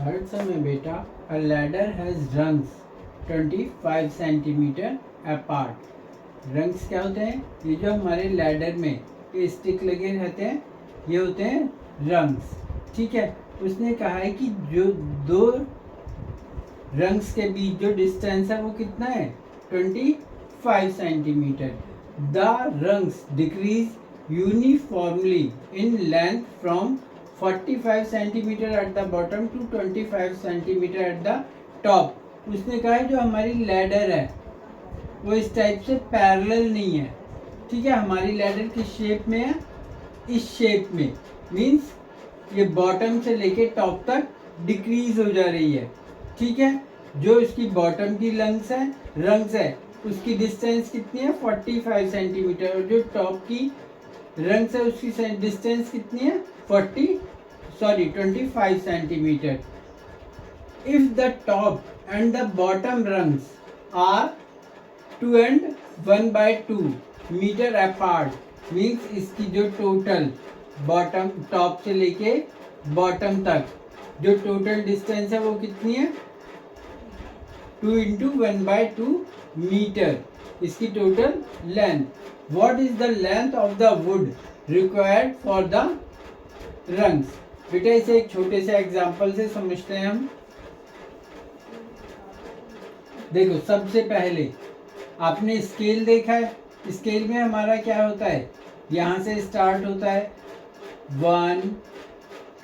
Third सम में बेटा अ ladder has rungs 25 centimetre apart. Rungs क्या होते हैं? ये जो हमारे लैडर में ये स्टिक लगे रहते हैं, ये होते हैं रंग्स। ठीक है, उसने कहा है कि जो दो रंग्स के बीच जो डिस्टेंस है वो कितना है? 25 centimetre. The rungs decrease uniformly in length from 45 centimetre at the bottom to 25 centimetre at the top. उसने कहा है जो हमारी लैडर है वो इस टाइप से पैरेलल नहीं है। ठीक है, हमारी लैडर किस शेप में है? इस शेप में, मीन्स ये बॉटम से लेके टॉप तक डिक्रीज हो जा रही है। ठीक है, जो इसकी बॉटम की रंग्स है उसकी डिस्टेंस कितनी है? 45 सेंटीमीटर। और जो टॉप की रंग्स है उसकी डिस्टेंस कितनी है? 25 centimetre. If the top and the bottom rungs are 2 and 1/2 metre apart, means इसकी जो टोटल बॉटम टॉप से लेके बॉटम तक जो टोटल डिस्टेंस है वो कितनी है? 2 × 1/2 मीटर इसकी total length. What is the length of the wood required for the rungs? बेटा इसे एक छोटे से एग्जांपल से समझते हैं हम। देखो, सबसे पहले आपने स्केल देखा है। स्केल में हमारा क्या होता है? यहाँ से स्टार्ट होता है 1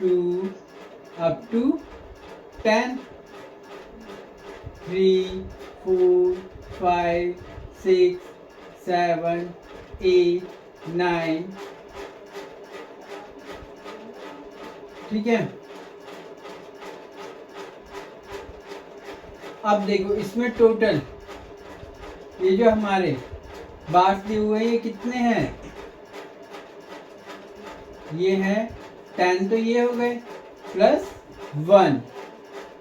2 अप टू 10, 3 4 5 6 7 8 9। ठीक है, अब देखो इसमें टोटल ये जो हमारे बार्स दिए हुए हैं ये कितने हैं? ये हैं 10, तो ये हो गए प्लस 1,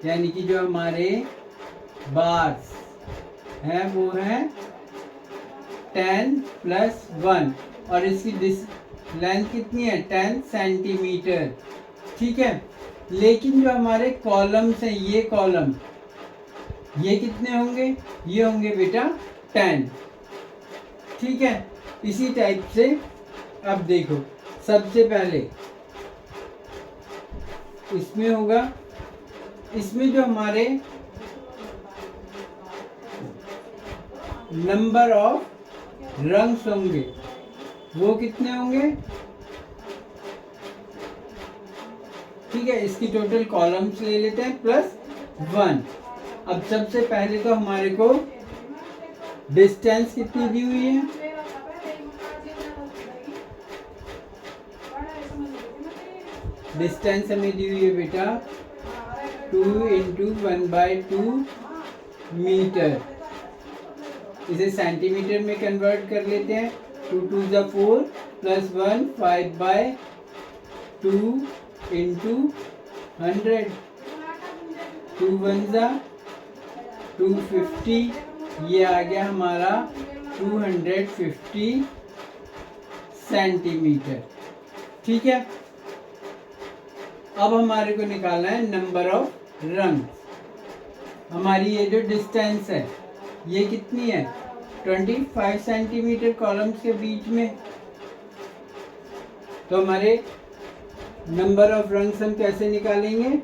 यानी कि जो हमारे बार्स हैं वो हैं 10 + 1 और इसकी लेंथ कितनी है? 10 सेंटीमीटर। ठीक है, लेकिन जो हमारे कॉलम्स हैं, ये कॉलम ये कितने होंगे? ये होंगे बेटा 10। ठीक है, इसी टाइप से अब देखो, सबसे पहले इसमें होगा, इसमें जो हमारे नंबर ऑफ रंग्स होंगे वो कितने होंगे? ठीक है, इसकी टोटल कॉलम्स ले लेते हैं +1। अब सबसे पहले तो हमारे को डिस्टेंस कितनी दी हुई है? डिस्टेंस हमें दी हुई है बेटा 2 × 1/2 मीटर। इसे सेंटीमीटर में कन्वर्ट कर लेते हैं। 2 × 2 = 4 + 1 5/2 × 100। 2 × 1 = 250। ये आ गया हमारा 250 सेंटीमीटर। ठीक है, अब हमारे को निकालना है नंबर ऑफ रंग। हमारी ये जो डिस्टेंस है ये कितनी है? 25 सेंटीमीटर कॉलम्स के बीच में। तो हमारे नंबर ऑफ रंग्स हम कैसे निकालेंगे?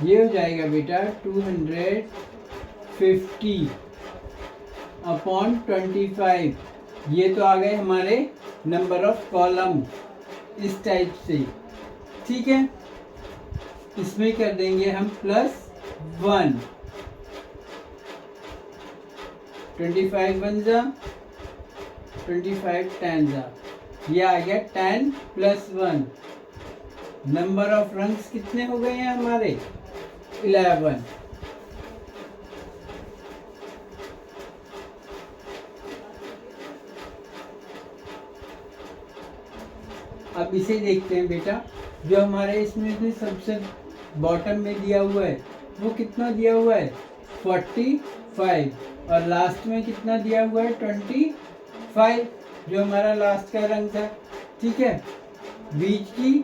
ये हो जाएगा बेटा 250/25। ये तो आ गए हमारे नंबर ऑफ कॉलम इस टाइप से। ठीक है, इसमें कर देंगे हम +1। 25 1 = 25 10 = ये आ गया 10 + 1। नंबर ऑफ रंग्स कितने हो गए हैं हमारे? 11। अब इसे देखते हैं बेटा, जो हमारे इसमें सबसे बॉटम में दिया हुआ है वो कितना दिया हुआ है? 45। और लास्ट में कितना दिया हुआ है? 25। जो हमारा लास्ट का रंग था, ठीक है। बीच की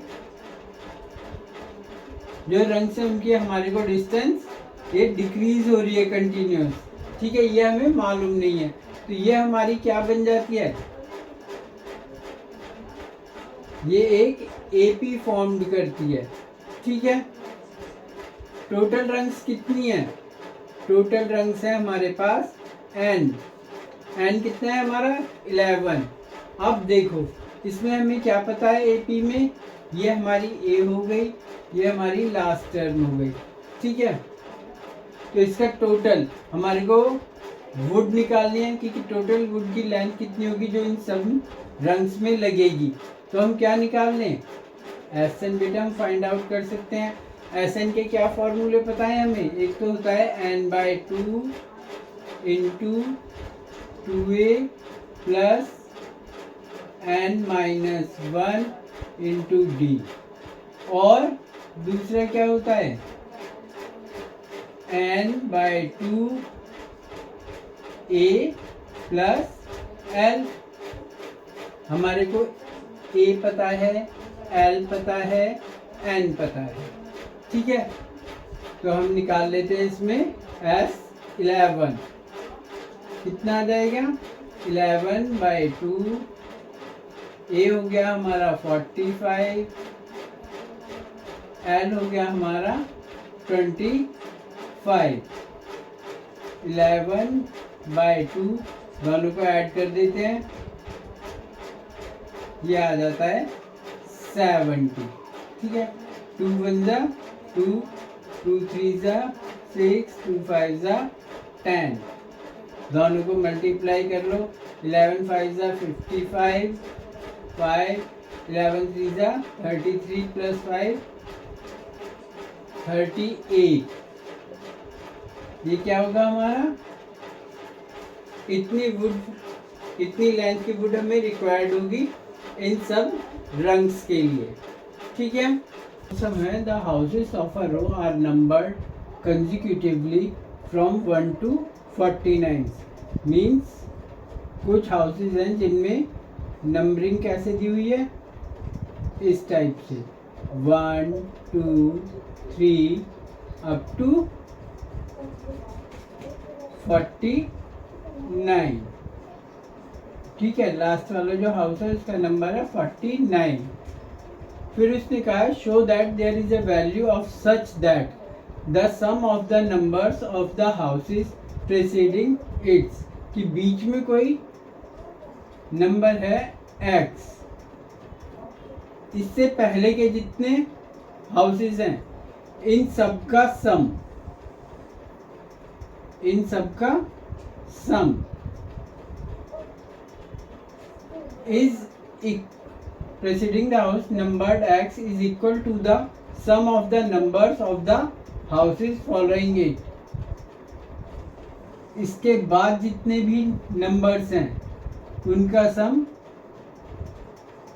जो रंग से उनकी हमारे को डिस्टेंस ये डिक्रीज हो रही है कंटिन्यूस, ठीक है, ये हमें मालूम नहीं है। तो ये हमारी क्या बन जाती है, ये एक एपी फॉर्म्ड करती है, ठीक है। टोटल रंग्स कितनी है, टोटल रंग्स है हमारे पास n कितना है हमारा 11। अब देखो इसमें हमें क्या पता है, एपी में ये हमारी ए हो गई, ये हमारी लास्ट टर्म हो गई, ठीक है। तो इसका टोटल हमारे को वुड निकालनी है, क्योंकि टोटल वुड की लेंथ कितनी होगी जो इन सब रंग्स में लगेगी। तो हम क्या निकाल लें, एसएन बेटा हम फाइंड आउट कर सकते हैं। एसएन के क्या फॉर्मूले पता है हमें, एक तो होता है n/2 into 2a plus n-1 into D, और दूसरा क्या होता है n/2 a प्लस l। हमारे को a पता है, l पता है, n पता है, ठीक है। तो हम निकाल लेते हैं इसमें S11 कितना आ जाएगा, 11/2 a हो गया हमारा 45, l हो गया हमारा 25। 11/2 दोनों को ऐड कर देते हैं, ये आ जाता है 70, ठीक है। 2 1 जा 2, 2 3 जा 6, 2 5 जा 10, दोनों को मल्टीप्लाई कर लो। 11 5 जा 55, 5 11 3 जा 33 प्लस 5 38। ये क्या होगा हमारा, इतनी वुड, इतनी लेंथ की वुड हमें रिक्वायर्ड होगी इन सब रंग्स के लिए, ठीक है। सब है the houses of a row are numbered consecutively from 1 to 49। Means कुछ हाउसेस हैं जिनमें नंबरिंग कैसे दी हुई है, इस टाइप से 1 2 3 अप टू 49, ठीक है। लास्ट वाला जो हाउस है उसका नंबर है 49। फिर उसने कहा show that there is a value of such that the sum of the numbers of the houses preceding its, कि बीच में कोई नंबर है x, इससे पहले के जितने हाउसेस हैं इन सब का सम, इन सब का सम is preceding the house numbered x is equal to the sum of the numbers of the houses following it। इसके बाद जितने भी नंबर्स हैं उनका सम,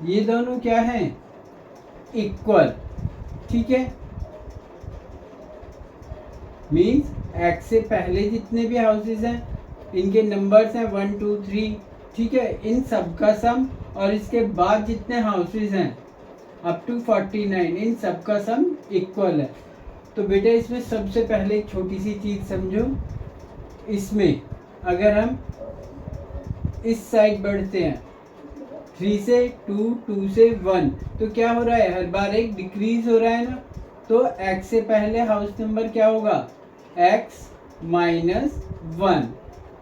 ये दोनों क्या हैं, इक्वल, ठीक है। मीन्स x से पहले जितने भी हाउसेस हैं इनके नंबर्स हैं 1 2 3, ठीक है, इन सब का सम, और इसके बाद जितने हाउसेस हैं अप टू 49 इन सब का सम इक्वल है। तो बेटा इसमें सबसे पहले एक छोटी सी चीज़ समझो, इसमें अगर हम इस साइड बढ़ते हैं 3 से 2, 2 से 1, तो क्या हो रहा है, हर बार एक डिक्रीज हो रहा है ना। तो x से पहले हाउस नंबर क्या होगा, x-1,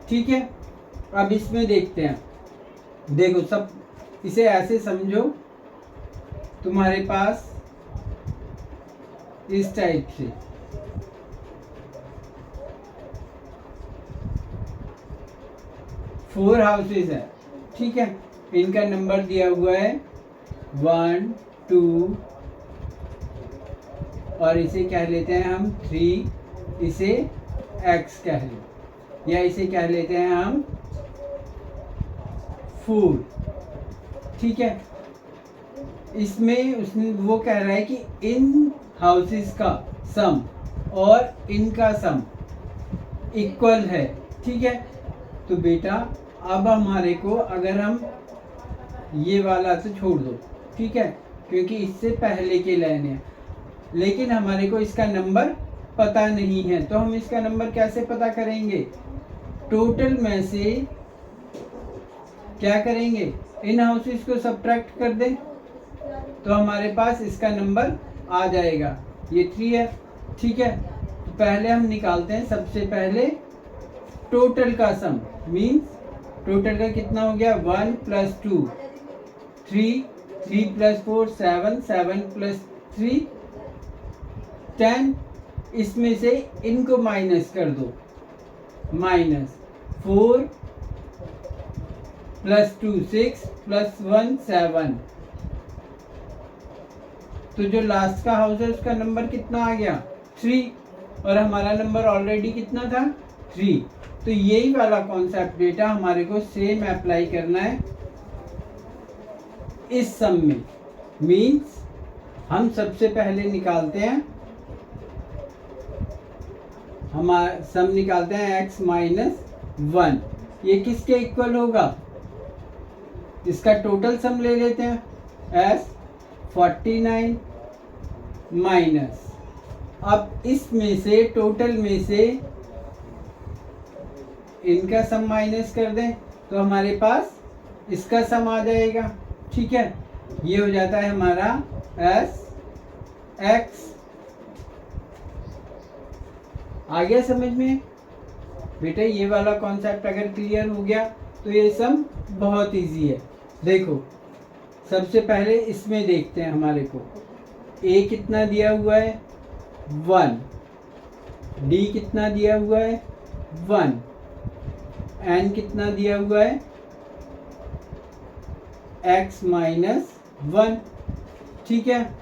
ठीक है। अब इसमें देखते हैं, देखो सब इसे ऐसे समझो, तुम्हारे पास इस टाइप से 4 हाउसेस है, ठीक है। इनका नंबर दिया हुआ है 1 2, और इसे कह लेते हैं हम 3, इसे x कह लें, या इसे कह लेते हैं हम 4, ठीक है। इसमें उसने वो कह रहा है कि इन हाउसेस का सम और इनका सम इक्वल है, ठीक है। तो बेटा अब हमारे को अगर हम ये वाला तो छोड़ दो, ठीक है, क्योंकि इससे पहले के लाइन है। लेकिन हमारे को इसका नंबर पता नहीं है, तो हम इसका नंबर कैसे पता करेंगे? टोटल में से क्या करेंगे, इन हाउसेस को सब्ट्रैक्ट कर दें तो हमारे पास इसका नंबर आ जाएगा। ये 3 है, ठीक है। तो पहले हम निकालते हैं, सबसे पहले टोटल का सम, मीन्स टोटल का कितना हो गया, 1 + 2 3, 3 + 4 7, 7 + 3 10। इसमें से इनको माइनस कर दो, -4 + 2 6 + 1 7। तो जो लास्ट का हाउस है उसका नंबर कितना आ गया, 3, और हमारा नंबर ऑलरेडी कितना था, 3। तो यही वाला कॉन्सेप्ट बेटा हमारे को सेम अप्लाई करना है इस सम में। मीन्स हम सबसे पहले निकालते हैं, हमारा सम निकालते हैं x - 1। ये किसके इक्वल होगा, इसका टोटल सम ले लेते हैं, s 49 माइनस, अब इसमें से टोटल में से इनका सम माइनस कर दें तो हमारे पास इसका सम आ जाएगा, ठीक है। ये हो जाता है हमारा s x। आ गया समझ में बेटा? ये वाला कॉन्सेप्ट अगर क्लियर हो गया तो ये सम बहुत इजी है। देखो सबसे पहले इसमें देखते हैं, हमारे को a कितना दिया हुआ है, 1, d कितना दिया हुआ है, 1, n कितना दिया हुआ है, x - 1, ठीक है।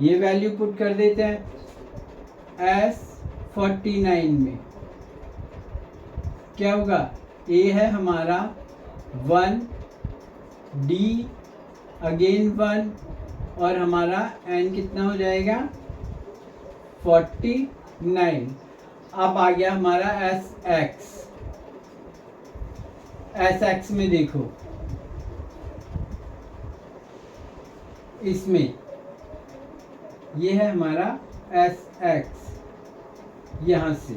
ये वैल्यू पुट कर देते हैं s 49 में। क्या होगा, a है हमारा 1, d अगेन 1, और हमारा n कितना हो जाएगा, 49। अब आ गया हमारा एस एक्स में देखो, इसमें ये है हमारा एस एक्स यहाँ से,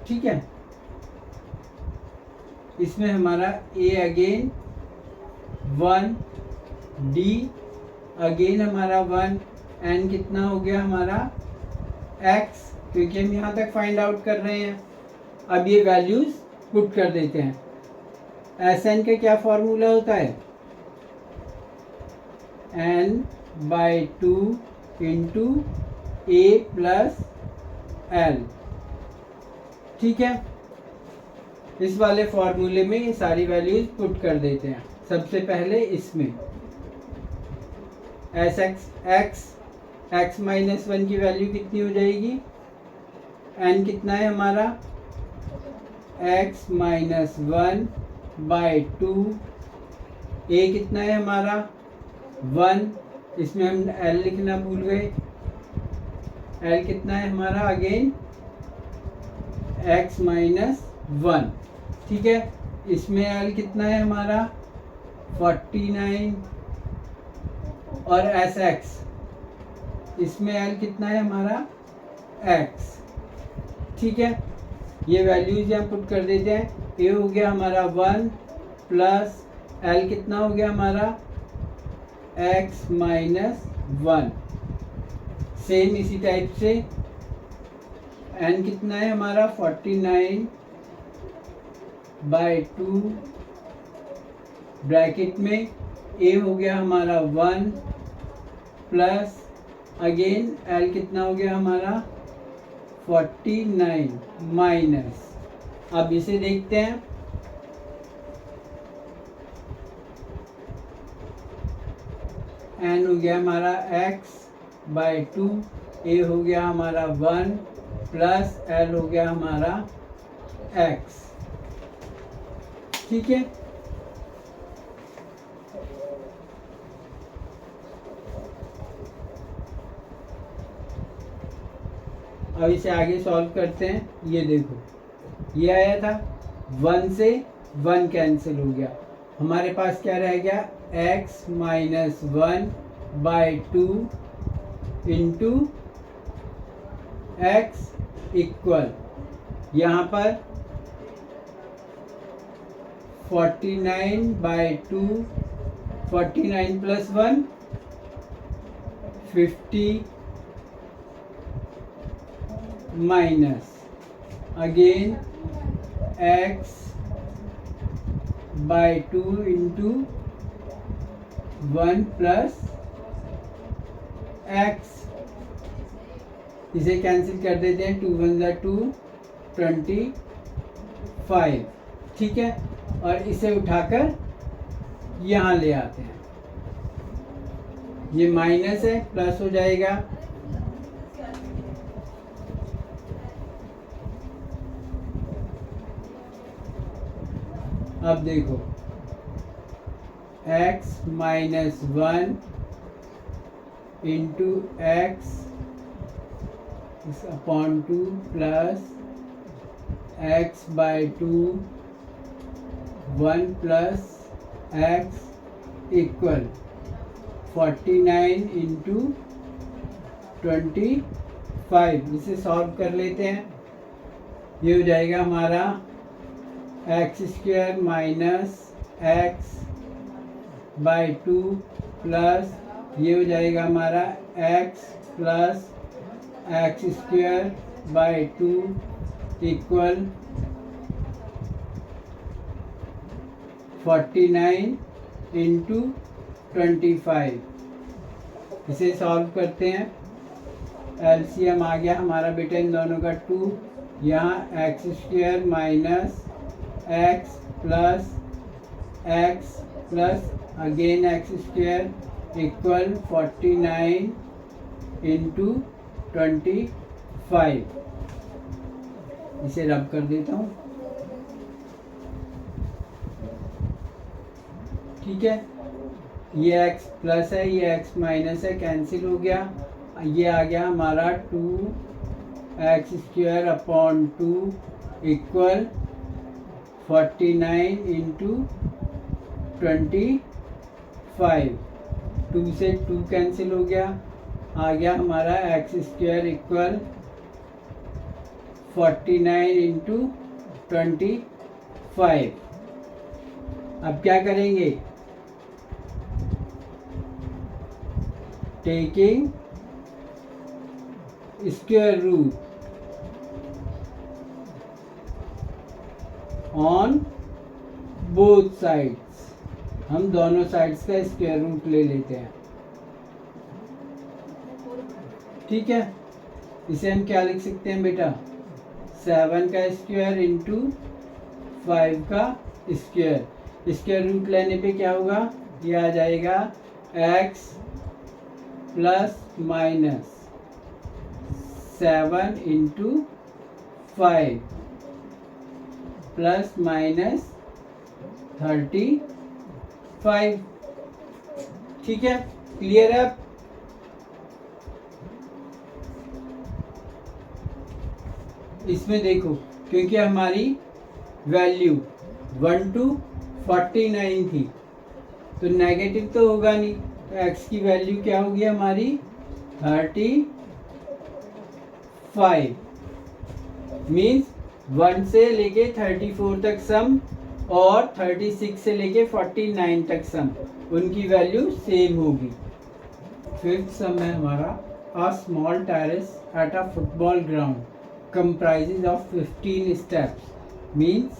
ठीक है। इसमें हमारा a अगेन 1, d अगेन हमारा 1, n कितना हो गया हमारा x, क्योंकि हम यहाँ तक फाइंड आउट कर रहे हैं। अब ये वैल्यूज पुट कर देते हैं। एस एन का क्या फॉर्मूला होता है, n/2 × a + l, ठीक है। इस वाले फॉर्मूले में ये सारी वैल्यूज पुट कर देते हैं। सबसे पहले इसमें एस एक्स x - 1 की वैल्यू कितनी हो जाएगी, n कितना है हमारा, x - 1/2, a कितना है हमारा 1, इसमें हम l लिखना भूल गए, l कितना है हमारा अगेन x - 1, ठीक है। इसमें l कितना है हमारा 49, और एस एक्स, इसमें l कितना है हमारा x, ठीक है। ये वैल्यूज यहाँ पुट कर देते हैं। a हो गया हमारा 1 प्लस l कितना हो गया हमारा x - 1। सेम इसी टाइप से n कितना है हमारा 49/2, ब्रैकेट में a हो गया हमारा 1 प्लस अगेन l कितना हो गया हमारा 49 माइनस। अब इसे देखते हैं, n हो गया हमारा x/2, a हो गया हमारा 1 प्लस l हो गया हमारा x, ठीक है। अब इसे आगे सॉल्व करते हैं। ये देखो, ये आया था 1 से 1 कैंसिल हो गया, हमारे पास क्या रह गया, x minus 1/2 into x equal, यहाँ पर 49/2, 49 plus 1 50 minus again x/2 into 1 plus x, इसे कैंसिल कर देते हैं, 2 1 ज़ा 2, 25, ठीक है। और इसे उठाकर यहाँ ले आते हैं, ये माइनस है प्लस हो जाएगा, अब देखो x minus 1 into x upon 2 plus x/2 1 plus x equal 49 into 25। इसे सॉल्व कर लेते हैं, ये हो जाएगा हमारा x² माइनस x/2 प्लस ये हो जाएगा हमारा x plus x²/2 equal 49 into 25। इसे सॉल्व करते हैं, एलसीएम आ गया हमारा बेटा इन दोनों का 2, यहाँ x² minus x plus again x² equal 49 into 25। इसे रब कर देता हूँ, ठीक है। ये x प्लस है, ये x माइनस है, कैंसिल हो गया, ये आ गया हमारा 2x² अपॉन 2 इक्वल 49 इंटू 25। 2 से 2 कैंसिल हो गया, आ गया हमारा x² इक्वल 49 इंटू 25। अब क्या करेंगे, taking square root on both sides, हम दोनों साइड्स का स्क्वायर रूट ले लेते हैं, ठीक है। इसे हम क्या लिख सकते हैं बेटा, 7 का स्क्वायर इंटू 5 का स्क्वायर, स्क्वायर रूट लेने पे क्या होगा, ये आ जाएगा x plus minus 7 into 5 plus minus 35, ठीक है। क्लियर है। इसमें देखो, क्योंकि हमारी वैल्यू 1 to 49 थी, तो नेगेटिव तो होगा नहीं, तो x की वैल्यू क्या होगी हमारी 35, मीन्स 1 से लेके 34 तक सम और 36 से लेके 49 तक सम, उनकी वैल्यू सेम होगी। फिफ्थ सम है हमारा, a small terrace at a football ground comprises of 15 steps, means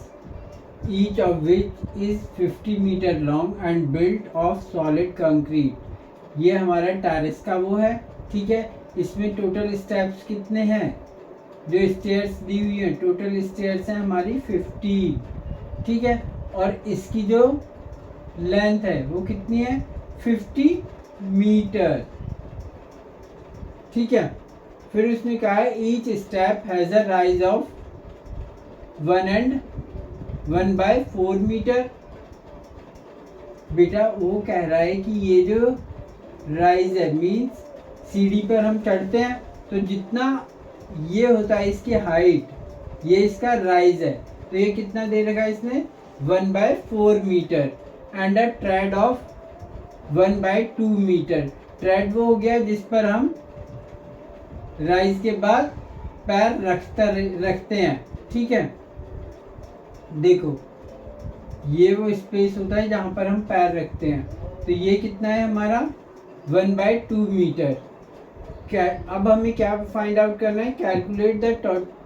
each of which is 50 meter long and built of solid concrete। ये हमारा टेरेस का वो है, ठीक है। इसमें टोटल स्टेप्स कितने हैं, जो स्टेयर्स दी हुई हैं, टोटल स्टेयर्स हैं हमारी 50, ठीक है। और इसकी जो लेंथ है वो कितनी है, 50 मीटर, ठीक है। फिर उसने कहा है each step has a rise of 1/4 metre. बेटा वो कह रहा है कि ये जो राइज है, मीन्स सीढ़ी पर हम चढ़ते हैं तो जितना ये होता है इसकी हाइट, ये इसका राइज है, तो ये कितना दे रखा है इसने 1/4 metre. And a tread of 1/2 metre. Tread वो हो गया जिस पर हम राइज के बाद पैर रखते हैं, ठीक है। देखो ये वो स्पेस होता है जहाँ पर हम पैर रखते हैं, तो ये कितना है हमारा 1/2 मीटर। अब हमें क्या फाइंड आउट करना है, calculate the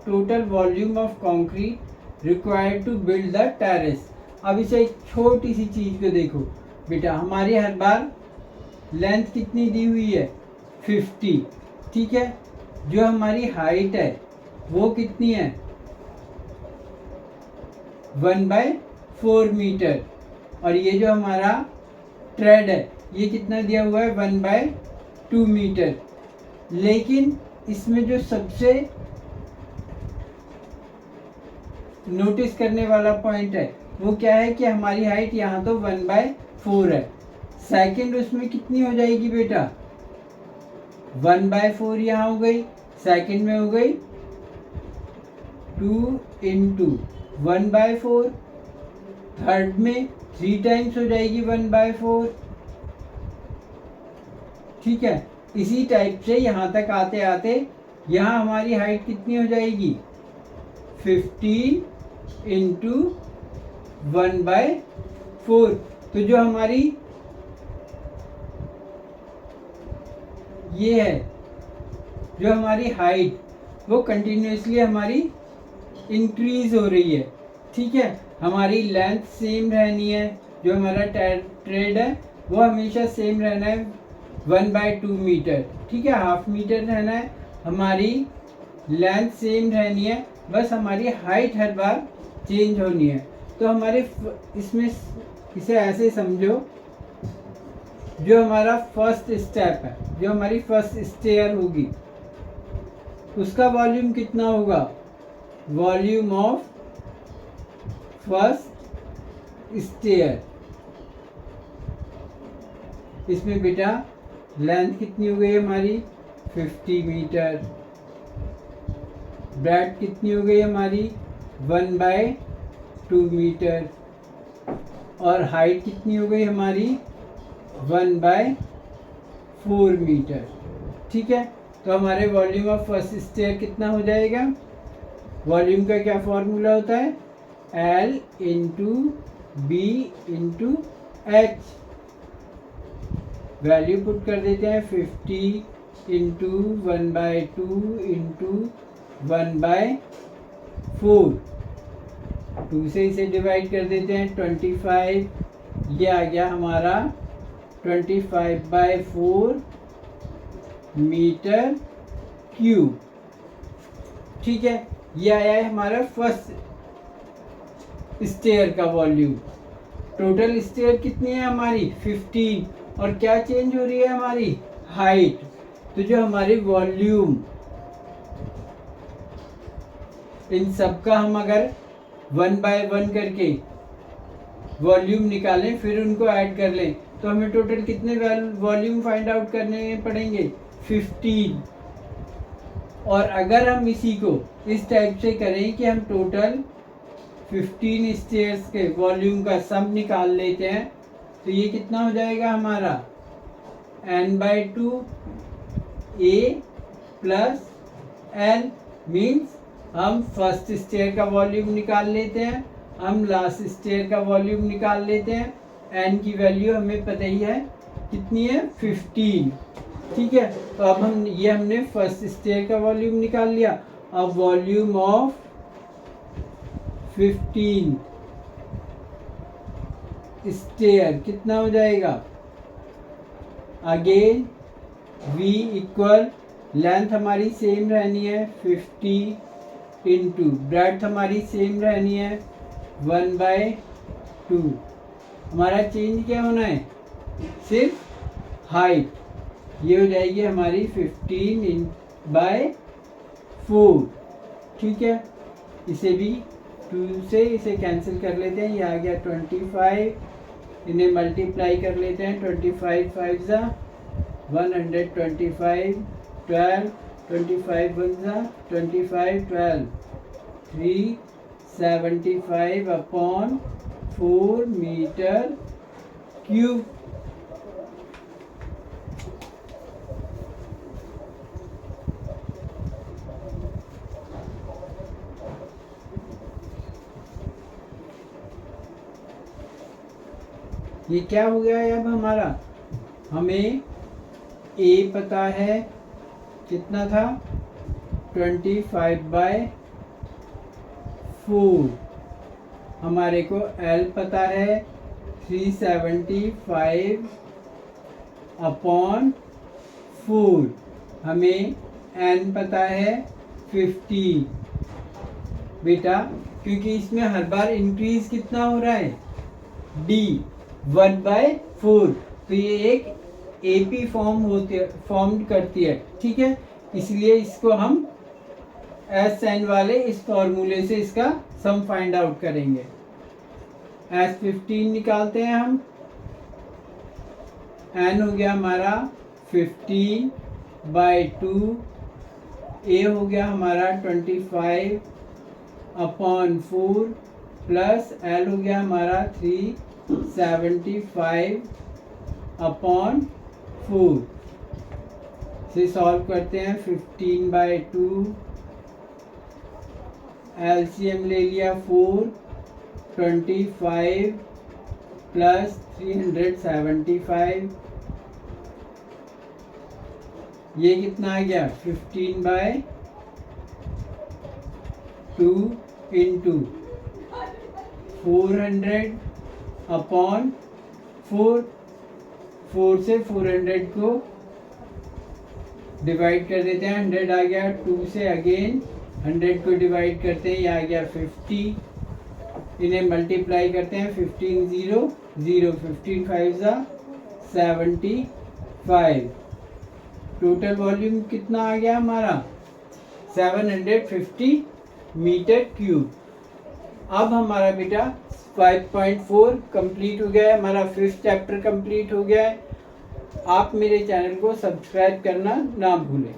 total volume of concrete required to build the terrace. अब इसे एक छोटी सी चीज को देखो बेटा, हमारी हर बार लेंथ कितनी दी हुई है 50, ठीक है। जो हमारी हाइट है वो कितनी है 1/4 मीटर, और ये जो हमारा ट्रेड है ये कितना दिया हुआ है 1/2 मीटर। लेकिन इसमें जो सबसे नोटिस करने वाला पॉइंट है वो क्या है कि हमारी हाइट यहाँ तो 1/4 है, सेकंड उसमें कितनी हो जाएगी बेटा 1/4 यहाँ हो गई, सेकंड में हो गई 2 × 1/4, थर्ड में 3 टाइम्स हो जाएगी 1/4, ठीक है। इसी टाइप से यहाँ तक आते आते यहाँ हमारी हाइट कितनी हो जाएगी 15 × 1/4। तो जो हमारी ये है, जो हमारी हाइट वो कंटिन्यूसली हमारी इंक्रीज हो रही है, ठीक है। हमारी लेंथ सेम रहनी है, जो हमारा ट्रेड है वो हमेशा सेम रहना है 1/2 मीटर, ठीक है। हाफ मीटर रहना है, हमारी लेंथ सेम रहनी है, बस हमारी हाइट हर बार चेंज होनी है। तो हमारे इसमें इसे ऐसे समझो, जो हमारा फर्स्ट स्टेप है, जो हमारी फर्स्ट स्टेयर होगी उसका वॉल्यूम कितना होगा, वॉल्यूम ऑफ फर्स्ट स्टेयर। इसमें बेटा लेंथ कितनी हो गई हमारी 50 मीटर, ब्रेड्थ कितनी हो गई हमारी 1/2 मीटर, और हाइट कितनी हो गई हमारी 1/4 मीटर, ठीक है। तो हमारे वॉल्यूम ऑफ फर्स्ट स्टेयर कितना हो जाएगा, वॉल्यूम का क्या फॉर्मूला होता है L × B × H। Value put कर देते हैं 50 × 1/2 × 1/4, 2 से इसे डिवाइड कर देते हैं 25, ये आ गया हमारा 25/4 मीटर क्यूब, ठीक है। ये आया है हमारा फर्स्ट स्टेयर का वॉल्यूम। टोटल स्टेयर कितनी है हमारी 15, और क्या चेंज हो रही है हमारी हाइट। तो जो हमारी वॉल्यूम, इन सब का हम अगर 1/1 करके वॉल्यूम निकालें फिर उनको ऐड कर लें तो हमें टोटल कितने वॉल्यूम फाइंड आउट करने पड़ेंगे 15। और अगर हम इसी को इस टाइप से करें कि हम टोटल 15 स्टेयर्स के वॉल्यूम का सम निकाल लेते हैं तो ये कितना हो जाएगा हमारा n/2 a + n, मीन्स हम फर्स्ट स्टेयर का वॉल्यूम निकाल लेते हैं, हम लास्ट स्टेयर का वॉल्यूम निकाल लेते हैं। n की वैल्यू हमें पता ही है कितनी है 15, ठीक है। तो अब हमने फर्स्ट स्टेयर का वॉल्यूम निकाल लिया। अब वॉल्यूम ऑफ 15 स्टेयर कितना हो जाएगा, अगेन v इक्वल, लेंथ हमारी सेम रहनी है 50 × ब्रेड्थ हमारी सेम रहनी है 1/2। हमारा चेंज क्या होना है सिर्फ हाइट, ये हो जाएगी हमारी 15/4, ठीक है। इसे भी 2 से इसे कैंसिल कर लेते हैं, ये आ गया 25, इन्हें मल्टीप्लाई कर लेते हैं 25 5 ज़ा 125, 12 25 1 ज़ा 25, 12 375/4 मीटर क्यूब। ये क्या हो गया है अब हमारा, हमें ए पता है कितना था 25/4, हमारे को एल पता है 375/4, हमें एन पता है 15। बेटा क्योंकि इसमें हर बार इंक्रीज कितना हो रहा है, डी 1/4, तो ये एक एपी फॉर्म करती है, ठीक है। इसलिए इसको हम एस एन वाले इस फॉर्मूले से इसका सम फाइंड आउट करेंगे। एस 15 निकालते हैं हम, एन हो गया हमारा 15/2, ए हो गया हमारा 25/4 प्लस एल हो गया हमारा 375/4 से सॉल्व करते हैं। 15/2 एलसीएम ले लिया 4, 25 प्लस 375, ये कितना आ गया 15/2 इंटू 400/4, 4 से 400 को डिवाइड कर देते हैं, 100 आ गया, 2 से अगेन 100 को डिवाइड करते हैं, ये आ गया 50, इन्हें मल्टीप्लाई करते हैं, 15 0 0, 15 5 75, टोटल वॉल्यूम कितना आ गया हमारा 750 मीटर क्यूब। अब हमारा बेटा 5.4 कंप्लीट हो गया है, हमारा 5th चैप्टर कंप्लीट हो गया है। आप मेरे चैनल को सब्सक्राइब करना ना भूलें।